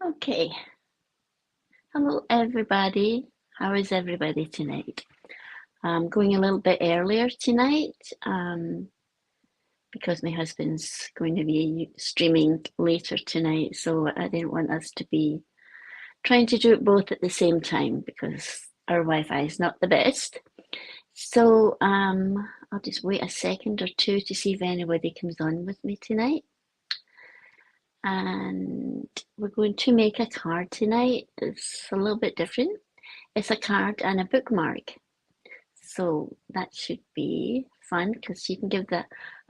Okay, hello everybody. How is everybody tonight? I'm going a little bit earlier tonight because my husband's going to be streaming later tonight, so I didn't want us to be trying to do it both at the same time because our Wi-Fi is not the best. So I'll just wait a second or two to see if anybody comes on with me tonight. And we're going to make a card tonight. It's a little bit different. It's a card and a bookmark. So that should be fun because you can give a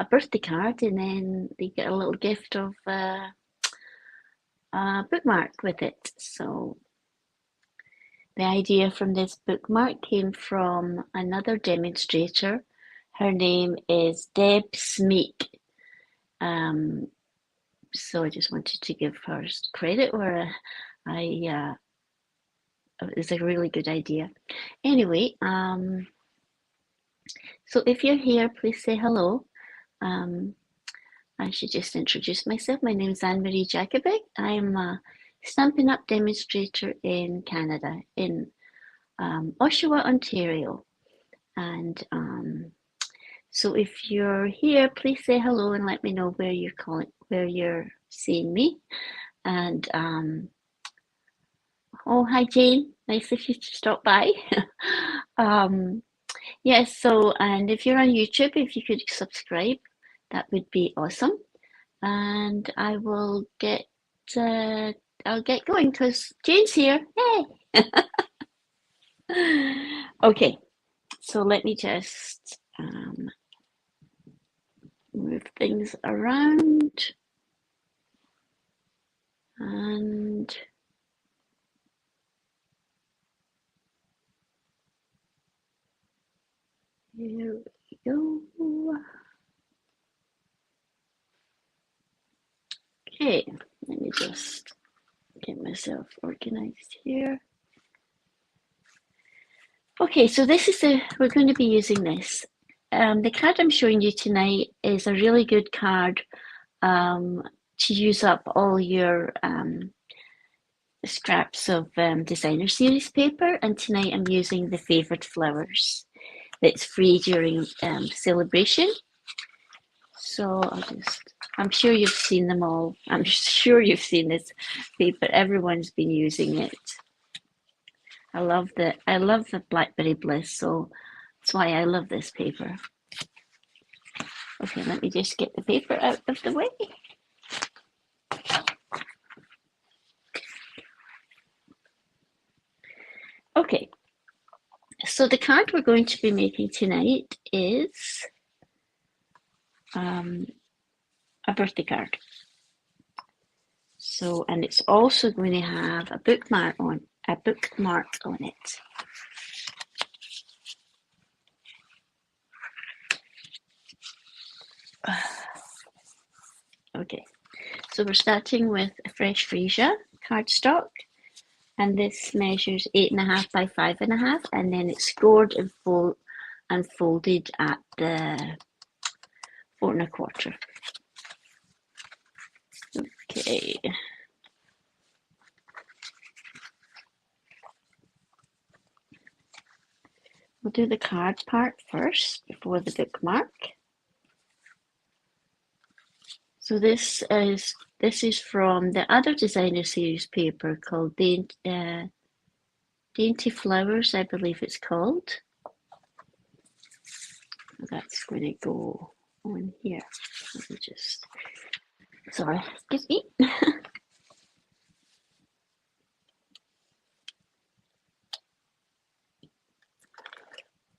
birthday card and then they get a little gift of a bookmark with it. So the idea from this bookmark came from another demonstrator. Her name is Deb Smeek. So I just wanted to give her credit where it's a really good idea. Anyway, so if you're here, please say hello. I should just introduce myself. My name is Anne-Marie Jakovic. I'm a Stampin' Up! Demonstrator in Canada, in Oshawa, Ontario. And so if you're here, please say hello and let me know where you're seeing me. And oh, hi Jane, nice of you to stop by. Yes, so and if you're on YouTube, if you could subscribe, that would be awesome. And I will I'll get going because Jane's here. Hey. Okay, so let me just move things around. And here we go. Okay, let me just get myself organized here. Okay, so we're going to be using this. The card I'm showing you tonight is a really good card to use up all your scraps of designer series paper, and tonight I'm using the Favoured Flowers that's free during celebration. So I'm sure you've seen them all. I'm sure you've seen this paper. Everyone's been using it. I love the Blackberry Bliss, so that's why I love this paper. Okay, let me just get the paper out of the way. Okay, so the card we're going to be making tonight is a birthday card. So, and it's also going to have a bookmark on it. Okay, so we're starting with a fresh freesia cardstock, and this measures 8.5 by 5.5, and then it's scored and folded at the 4.25. Okay. We'll do the card part first before the bookmark. So this is from the other designer series paper called Dainty Flowers, I believe it's called. That's going to go on here. Let me just, sorry, excuse me.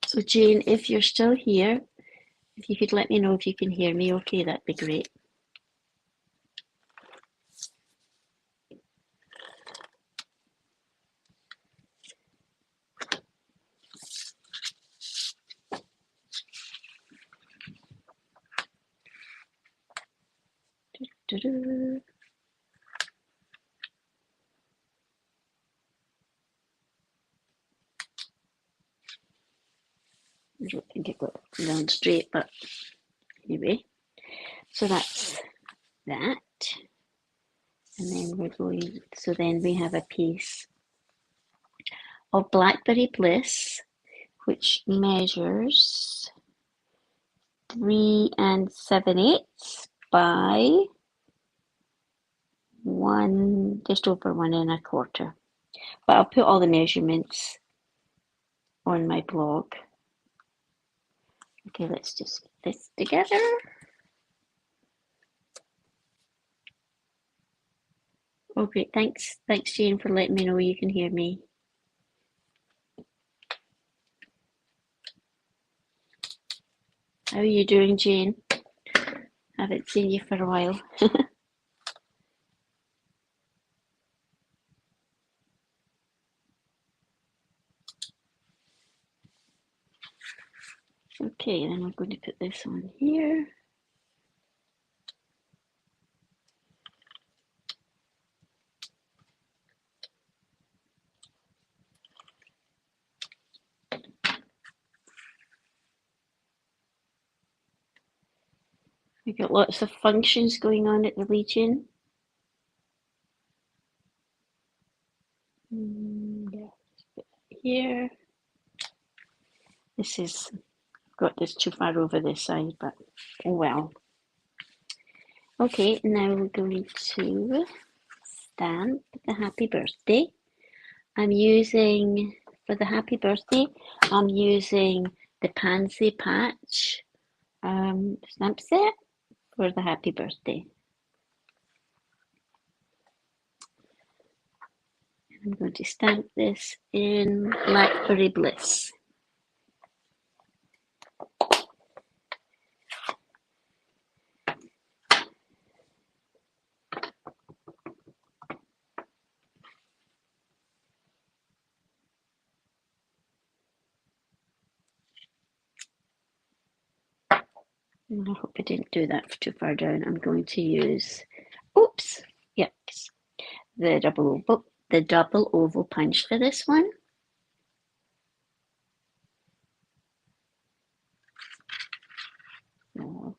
So Jane, if you're still here, if you could let me know if you can hear me okay, that'd be great. Do-do. I don't think it got down straight, but anyway. So that's that. And then we're going, so then we have a piece of Blackberry Bliss, which measures 3 7/8 by just over 1 1/4. But I'll put all the measurements on my blog. Okay, let's just get this together. Oh, great. Thanks, Jane, for letting me know you can hear me. How are you doing, Jane? Haven't seen you for a while. Okay, then I'm going to put this on here. We've got lots of functions going on at the Legion. Yeah, here. This is, I've got this too far over this side, but oh well. Okay, now we're going to stamp the happy birthday. I'm using, for the happy birthday, I'm using the Pansy Patch stamp set for the happy birthday. I'm going to stamp this in Blackberry Bliss. I hope I didn't do that too far down. I'm going to use, oops, yep, the double oval punch for this one. Oh,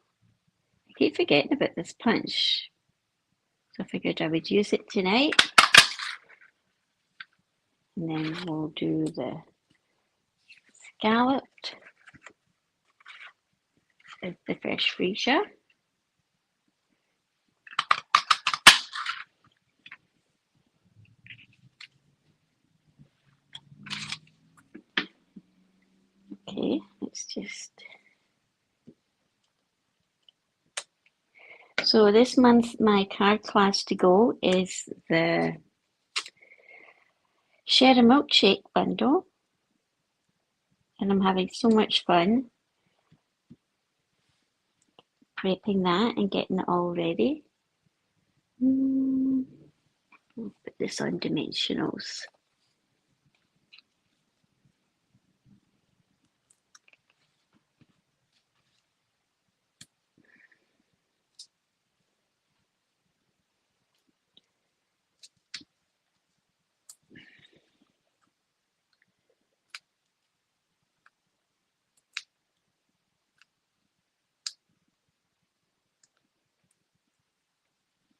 I keep forgetting about this punch, so I figured I would use it tonight. And then we'll do the scalloped, the fresh freesia. Okay, let's just. So this month, my card class to go is the Share a Milkshake bundle. And I'm having so much fun prepping that and getting it all ready. I'll put this on dimensionals.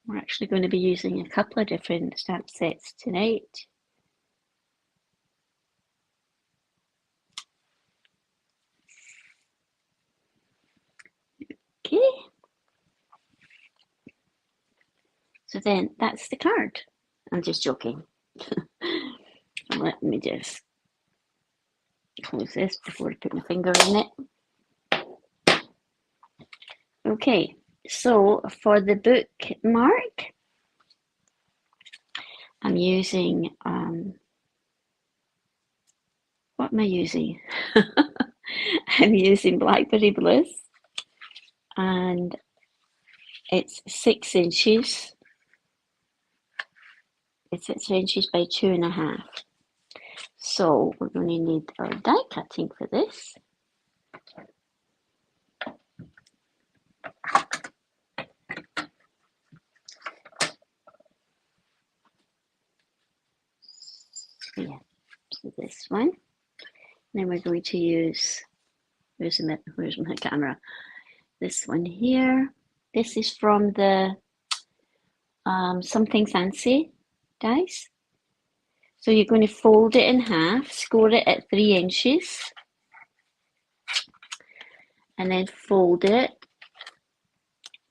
We're actually going to be using a couple of different stamp sets tonight. Okay. So then that's the card. I'm just joking. Let me just close this before I put my finger in it. Okay, so for the bookmark, I'm using, what am I using? I'm using Blackberry Bliss, and it's 6 inches. It's 6 inches by 2.5. So we're going to need our die cutting for this. Yeah, so this one. Then we're going to use, where's my camera? This one here. This is from the something fancy dies. So you're going to fold it in half, score it at 3 inches, and then fold it.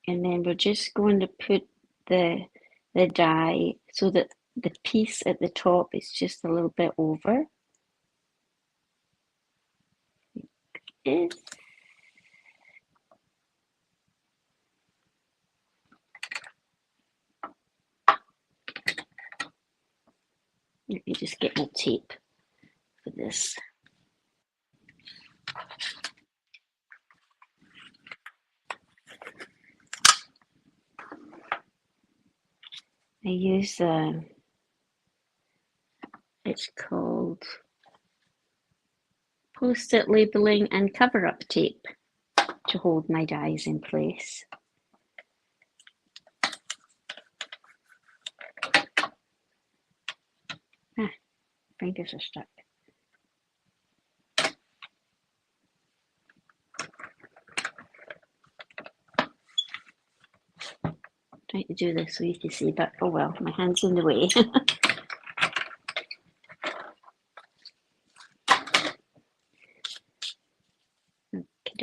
And then we're just going to put the die so that the piece at the top is just a little bit over. Let me just get my tape for this. I use it's called post-it labeling and cover-up tape to hold my dies in place. Fingers are stuck. Trying to do this so you can see, but oh well, my hand's in the way.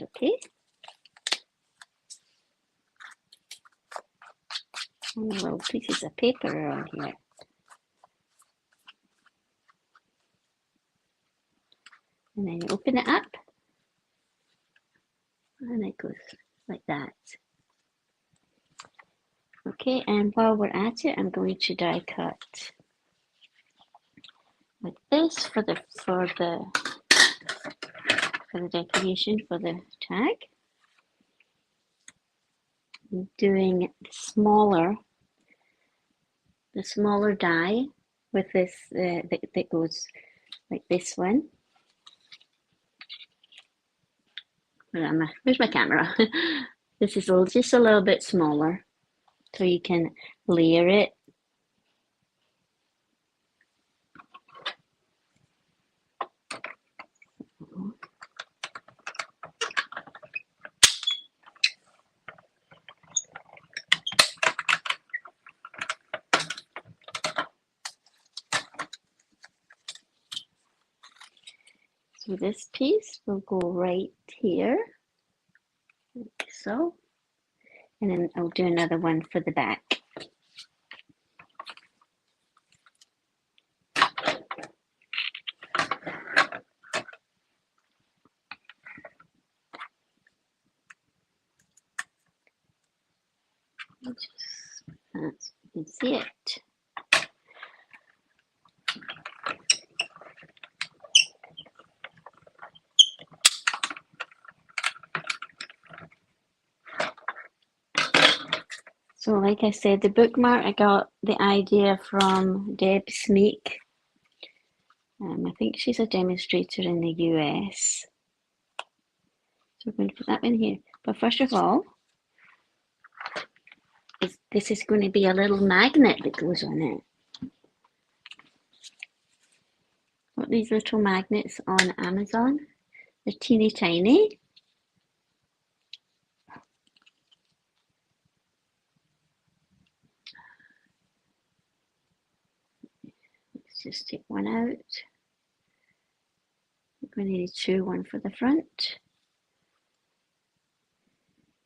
Okay. And little pieces of paper on here. And then you open it up, and it goes like that. Okay, and while we're at it, I'm going to die cut like this for the decoration for the tag. I'm doing the smaller die with this that goes like this one. Where's my camera? This is just a little bit smaller, so you can layer it. So this piece will go right here, like so. And then I'll do another one for the back. You can see it. So like I said, the bookmark, I got the idea from Deb Smeek. I think she's a demonstrator in the US. So we're going to put that in here. But first of all, this is going to be a little magnet that goes on it. Got these little magnets on Amazon. They're teeny tiny. Let's just take one out. We're going to need two, one for the front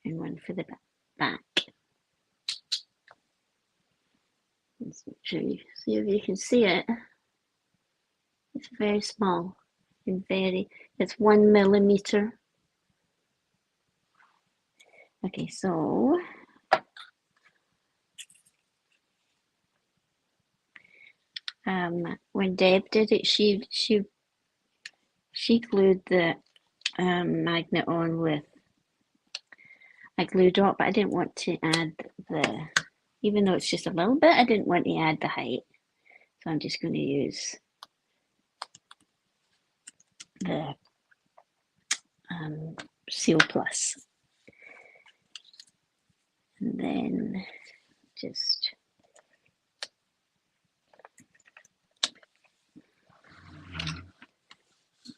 and one for the back. Let's make sure you see if you can see it. It's very small and it's 1 millimeter. Okay, so when Deb did it, she glued the magnet on with a glue dot, but I didn't want to add even though it's just a little bit, I didn't want to add the height. So I'm just going to use the Seal Plus. And then just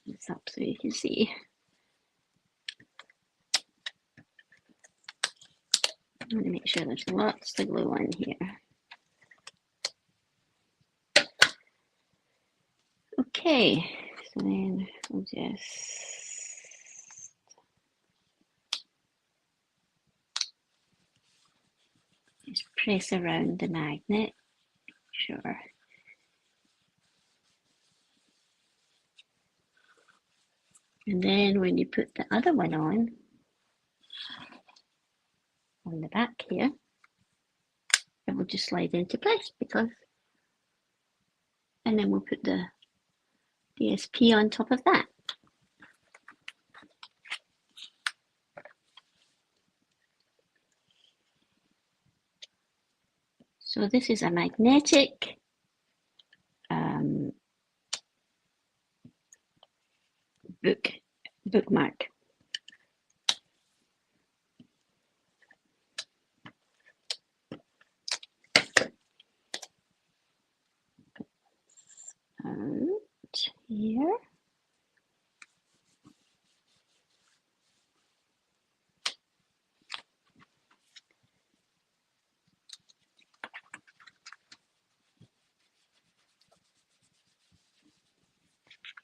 this up so you can see. I'm going to make sure there's lots of glue on here. Okay, so then we'll just press around the magnet, sure. And then when you put the other one on the back here, it will just slide into place and then we'll put the DSP on top of that. So this is a magnetic bookmark. And here.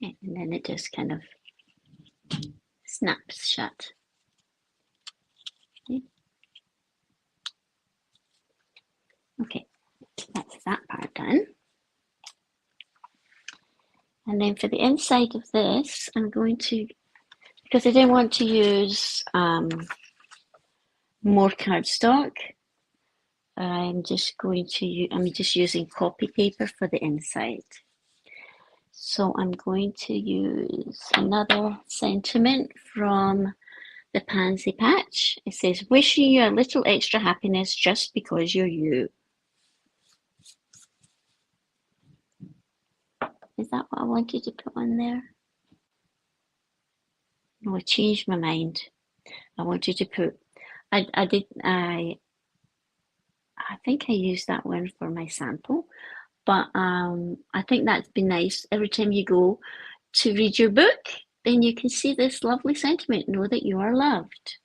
And then it just kind of snaps shut. Okay, that's that part done. And then for the inside of this, I'm going to, because I didn't want to use more cardstock, I'm just using copy paper for the inside. So I'm going to use another sentiment from the Pansy Patch. It says, wishing you a little extra happiness just because you're you. Is that what I wanted to put on there? No, I changed my mind. I wanted to put, I think I used that one for my sample, but I think that'd be nice. Every time you go to read your book, then you can see this lovely sentiment, know that you are loved.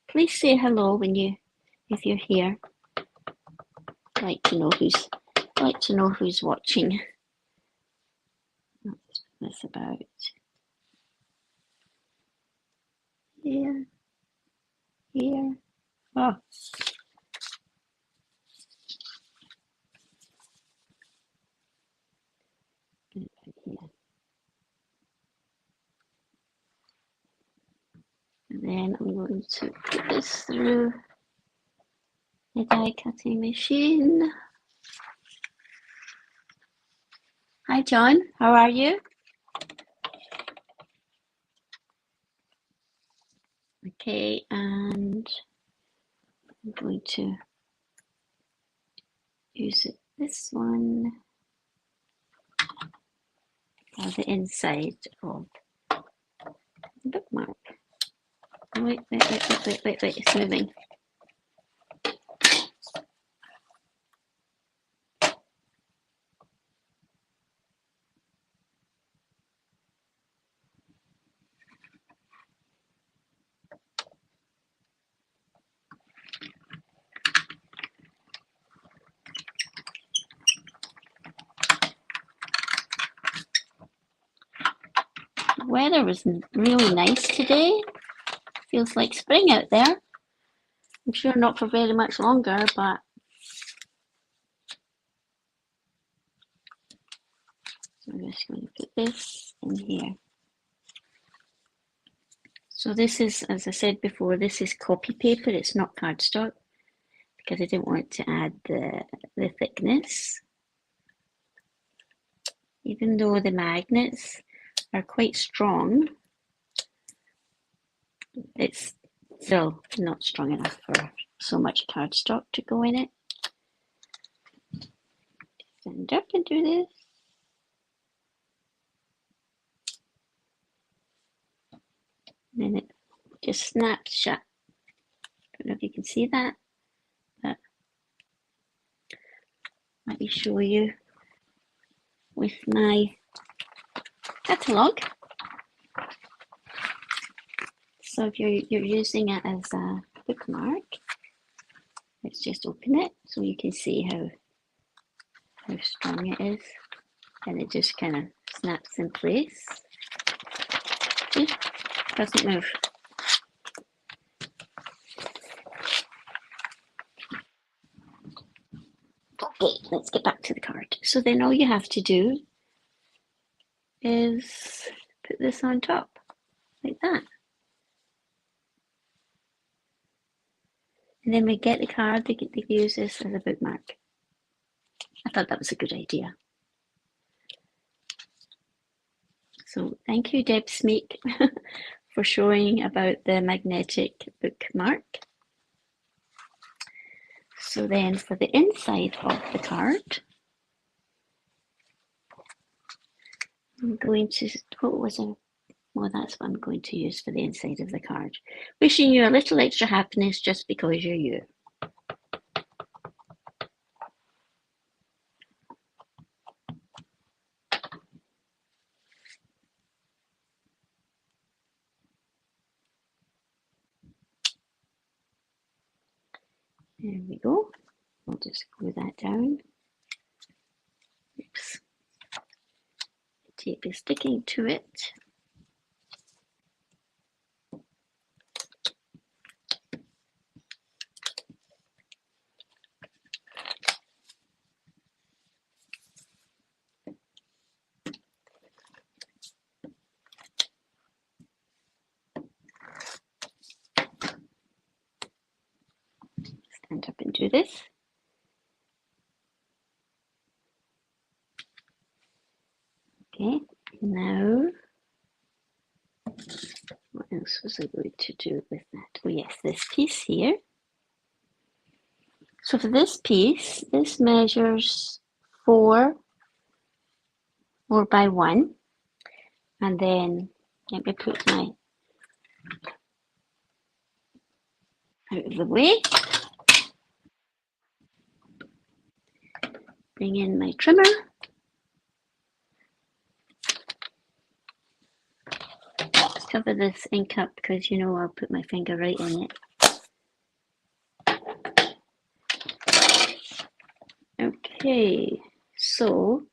Please say hello if you're here. I'd like to know who's watching. What's this about? Here. Oh. Here. And then I'm going to put this through the die cutting machine. Hi John, how are you? Okay, and I'm going to use this one for the inside of the bookmark. Wait, it's moving. The weather was really nice today. Feels like spring out there. I'm sure not for very much longer, but so I'm just going to put this in here. So this is, as I said before, this is copy paper. It's not cardstock because I didn't want to add the thickness. Even though the magnets are quite strong, it's still not strong enough for so much cardstock to go in it. Stand up and do this. And then it just snaps shut. Don't know if you can see that, but let me show you with my catalogue. So if you're using it as a bookmark, let's just open it so you can see how strong it is, and it just kind of snaps in place. See? Doesn't move. Okay, let's get back to the card. So then all you have to do is put this on top, like that. And then we get the card, they can use this as a bookmark. I thought that was a good idea. So thank you, Deb Smeek, for showing about the magnetic bookmark. So then for the inside of the card, I'm going to, what was it? Well, that's what I'm going to use for the inside of the card. Wishing you a little extra happiness just because you're you. There we go. I'll just glue that down. Oops. The tape is sticking to it. Stand up and do this. Okay, now, what else was I going to do with that? Oh yes, this piece here. So for this piece, this measures 4 by 1. And then let me put my out of the way. Bring in my trimmer. Let's cover this ink up because you know I'll put my finger right in it. Okay, so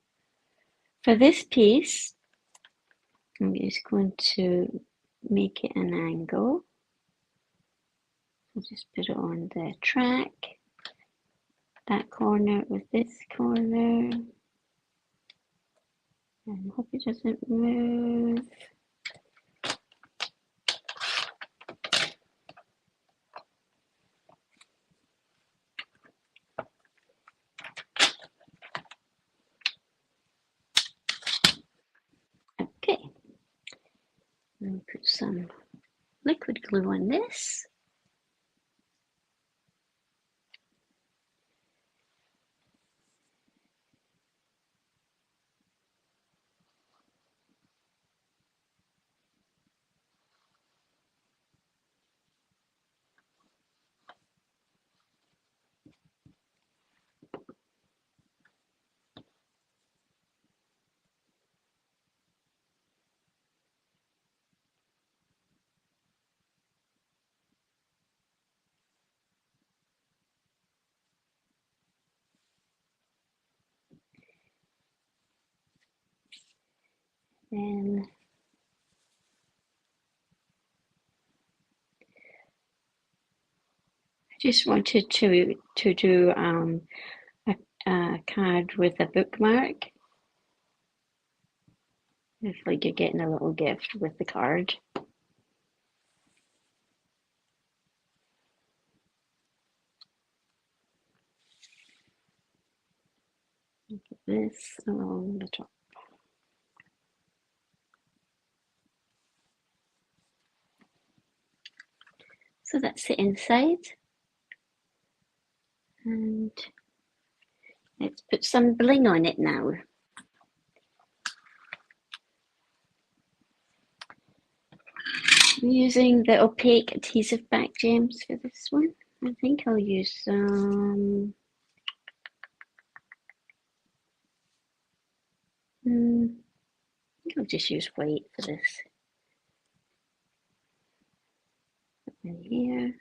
for this piece, I'm just going to make it an angle. I'll just put it on the track, that corner with this corner, and hope it doesn't move. Okay, and put some liquid glue on this. Then I just wanted to do a card with a bookmark. It's like you're getting a little gift with the card. Put this along the top. So that's the inside. And let's put some bling on it now. I'm using the opaque adhesive back gems for this one. I think I'll use some. I think I'll just use white for this. And here.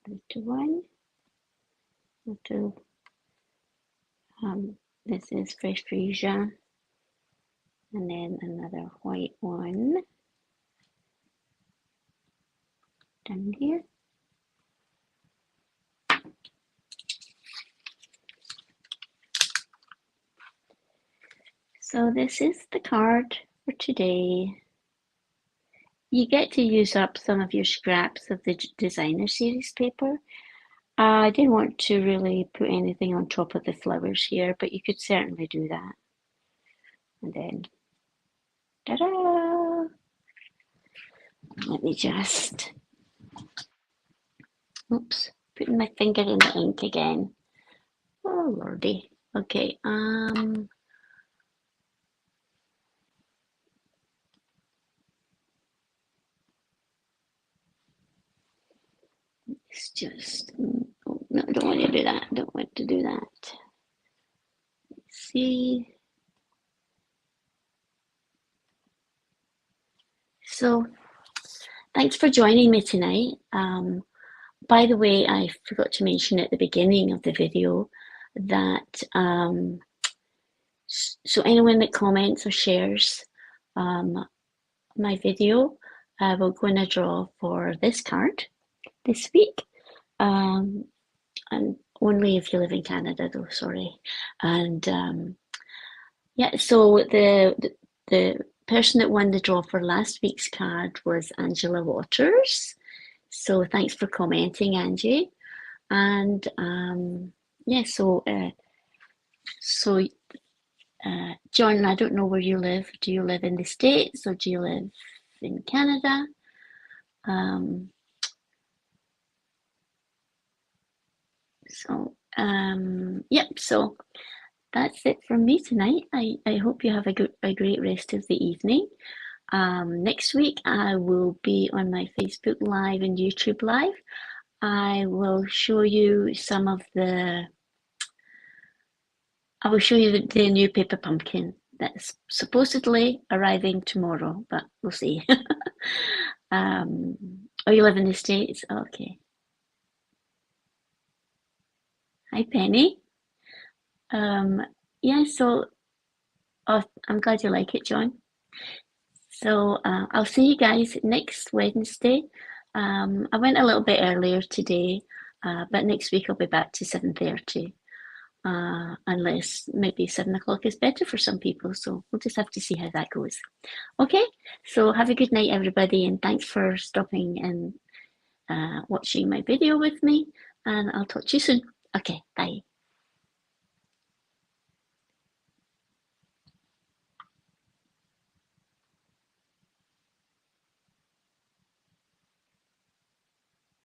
Little one. Little, this is fresh freesia. And then another white one down here. So this is the card for today. You get to use up some of your scraps of the designer series paper. I didn't want to really put anything on top of the flowers here, but you could certainly do that. And then, ta-da! Let me just, oops, putting my finger in the ink again. Oh, lordy. Okay, it's just, oh, no, I don't want to do that. Don't want to do that. Let's see. So, thanks for joining me tonight. By the way, I forgot to mention at the beginning of the video that so anyone that comments or shares my video, will go in a draw for this card this week. And only if you live in Canada, though. Sorry. And yeah, so the person that won the draw for last week's card was Angela Waters. So thanks for commenting, Angie. And yeah, so John, I don't know where you live. Do you live in the States or do you live in Canada? Yep, so that's it from me tonight. I hope you have a great rest of the evening. Next week I will be on my Facebook Live and YouTube Live. I will show you the new paper pumpkin that's supposedly arriving tomorrow, but we'll see. Oh, you live in the States? Okay. Hi, Penny. Yeah, so I'm glad you like it, John. So I'll see you guys next Wednesday. I went a little bit earlier today, but next week I'll be back to 7:30. Unless maybe 7 o'clock is better for some people. So we'll just have to see how that goes. Okay, so have a good night, everybody, and thanks for stopping and watching my video with me. And I'll talk to you soon. Okay, bye.